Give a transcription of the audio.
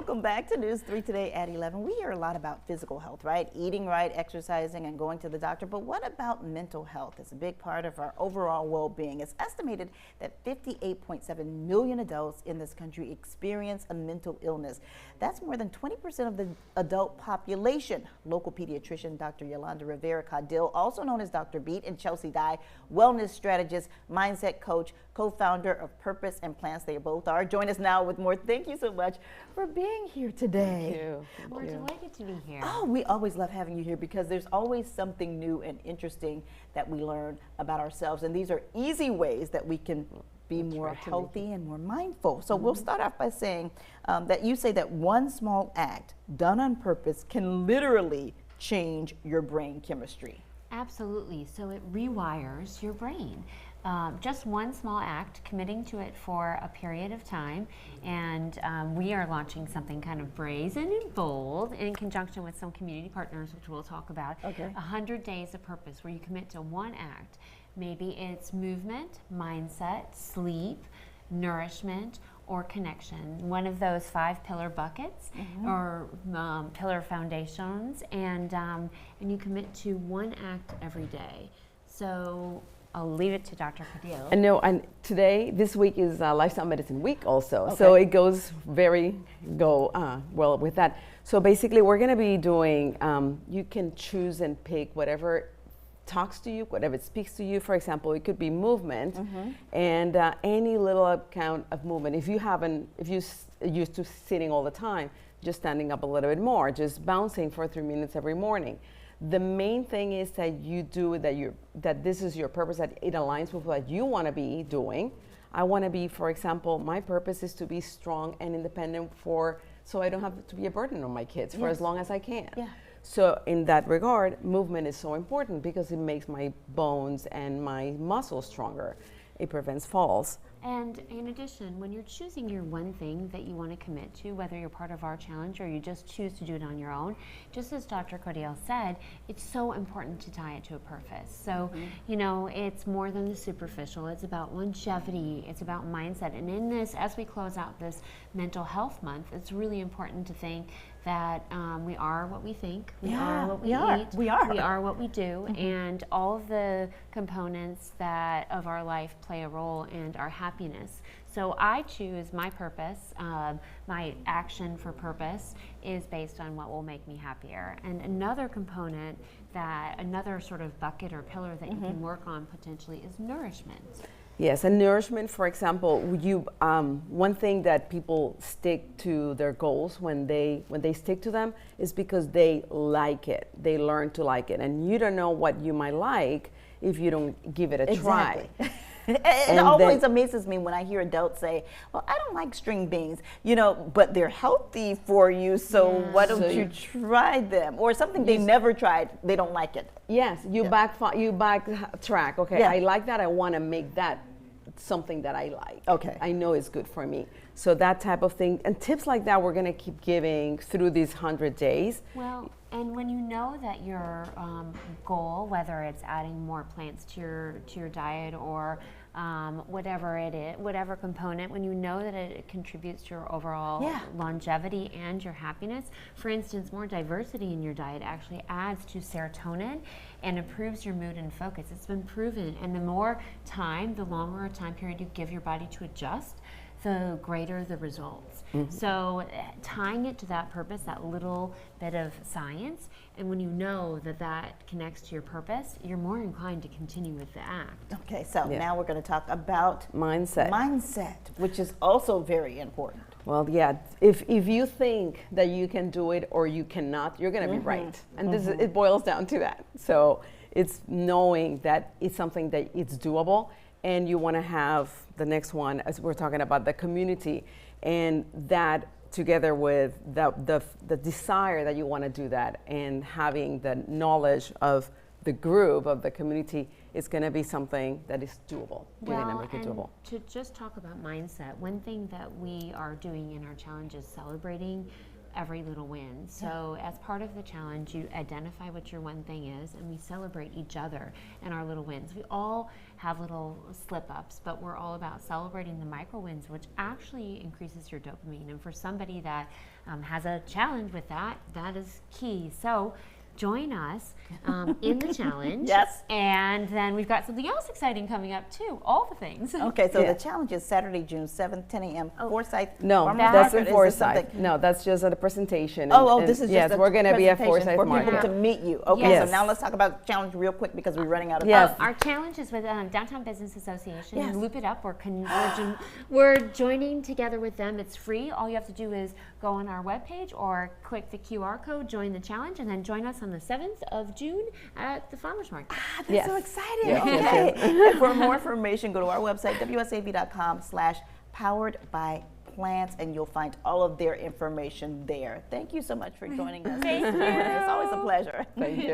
Welcome back to News 3 Today at 11. We hear a lot about physical health, right? Eating right, exercising, and going to the doctor. But what about mental health? It's a big part of our overall well-being. It's estimated that 58.7 million adults in this country experience a mental illness. That's more than 20% of the adult population. Local pediatrician Dr. Yolanda Rivera-Caudill, also known as Dr. Beat, and Chelsea Dye, wellness strategist, mindset coach, co-founder of Purpose and Plants. They both are. Join us now with more. Thank you so much for being here today. Thank you. We're delighted to be here. Oh, we always love having you here because there's always something new and interesting that we learn about ourselves. And these are easy ways that we can be more healthy and more mindful. So we'll start off by saying that you say that one small act done on purpose can literally change your brain chemistry. Absolutely. So it rewires your brain. Just one small act, committing to it for a period of time, and we are launching something kind of brazen and bold in conjunction with some community partners, which we'll talk about. Okay. 100 days of purpose, where you commit to one act. Maybe it's movement, mindset, sleep, nourishment, or connection. One of those 5 pillar buckets or pillar foundations, and you commit to one act every day. So I'll leave it to Dr. Caudill. And no, and today, this week is Lifestyle Medicine Week also. Okay. So it goes well with that. So basically we're gonna be doing, you can choose and pick whatever talks to you, whatever speaks to you. For example, it could be movement and any little amount of movement. If you used to sitting all the time, just standing up a little bit more, just bouncing for 3 minutes every morning. The main thing is that you do that this is your purpose, that it aligns with what you want to be doing. I want to be, for example, my purpose is to be strong and independent so I don't have to be a burden on my kids for as long as I can. Yeah. So in that regard, movement is so important because it makes my bones and my muscles stronger. It prevents falls. And in addition, when you're choosing your one thing that you want to commit to, whether you're part of our challenge or you just choose to do it on your own, just as Dr. Caudill said, it's so important to tie it to a purpose. So, you know, it's more than the superficial. It's about longevity. It's about mindset. And in this, as we close out this mental health month, it's really important to think that we are what we think, we are what we eat, we are what we do, and all of the components of our life play a role in our happiness. So I choose my purpose, my action for purpose is based on what will make me happier. And another component, another sort of bucket or pillar that you can work on potentially is nourishment. Yes, and nourishment, for example, one thing that people stick to their goals when they stick to them is because they like it. They learn to like it, and you don't know what you might like if you don't give it a try. It always amazes me when I hear adults say, well, I don't like string beans, but they're healthy for you, so why don't you try them? Or something they never tried, they don't like it. Yes, you backtrack. Okay, I like that, I want to make that something that I like. Okay. I know it's good for me. So that type of thing, and tips like that we're going to keep giving through these 100 days. Well, and when you know that your goal, whether it's adding more plants to your diet or whatever it is, whatever component, when you know that it contributes to your overall longevity and your happiness. For instance, more diversity in your diet actually adds to serotonin and improves your mood and focus. It's been proven, and the more time, the longer a time period you give your body to adjust, the greater the results. So tying it to that purpose, that little bit of science, and when you know that connects to your purpose, you're more inclined to continue with the act. Okay, so now we're going to talk about mindset, which is also very important. Well, yeah, if you think that you can do it or you cannot, you're going to be right. And it boils down to that. So it's knowing that it's something that it's doable, and you want to have the next one, as we're talking about the community, and that together with the desire that you want to do that, and having the knowledge of the group, of the community, is going to be something that is doable. You're going to make it doable. To just talk about mindset, one thing that we are doing in our challenge is celebrating every little win. So as part of the challenge, you identify what your one thing is, and we celebrate each other and our little wins. We all have little slip-ups, but we're all about celebrating the micro wins, which actually increases your dopamine. And for somebody that has a challenge with that, that is key. So join us in the challenge. Yes. And then we've got something else exciting coming up too. All the things. Okay, so Yeah. the challenge is Saturday, June 7th, 10 a.m. Forsyth. No, Farmers that's Market. in Is this Forsyth. something- No, that's just at a presentation. Oh, and- this is yes, just a we're going to be at presentation Forsyth for Market. people to meet you. Okay, Yes. so now let's talk about the challenge real quick because we're running out of Yes. time. Our challenge is with Downtown Business Association Yes. and Loop It Up. We're joining together with them. It's free. All you have to do is go on our webpage or click the QR code, join the challenge, and then join us on the 7th of June at the Farmers Market. That's Yes. so exciting. Yes, yes, Okay. And for more information, go to our website, wsav.com/poweredbyplants, and you'll find all of their information there. Thank you so much for joining us. Thank you. It's always a pleasure. Thank you.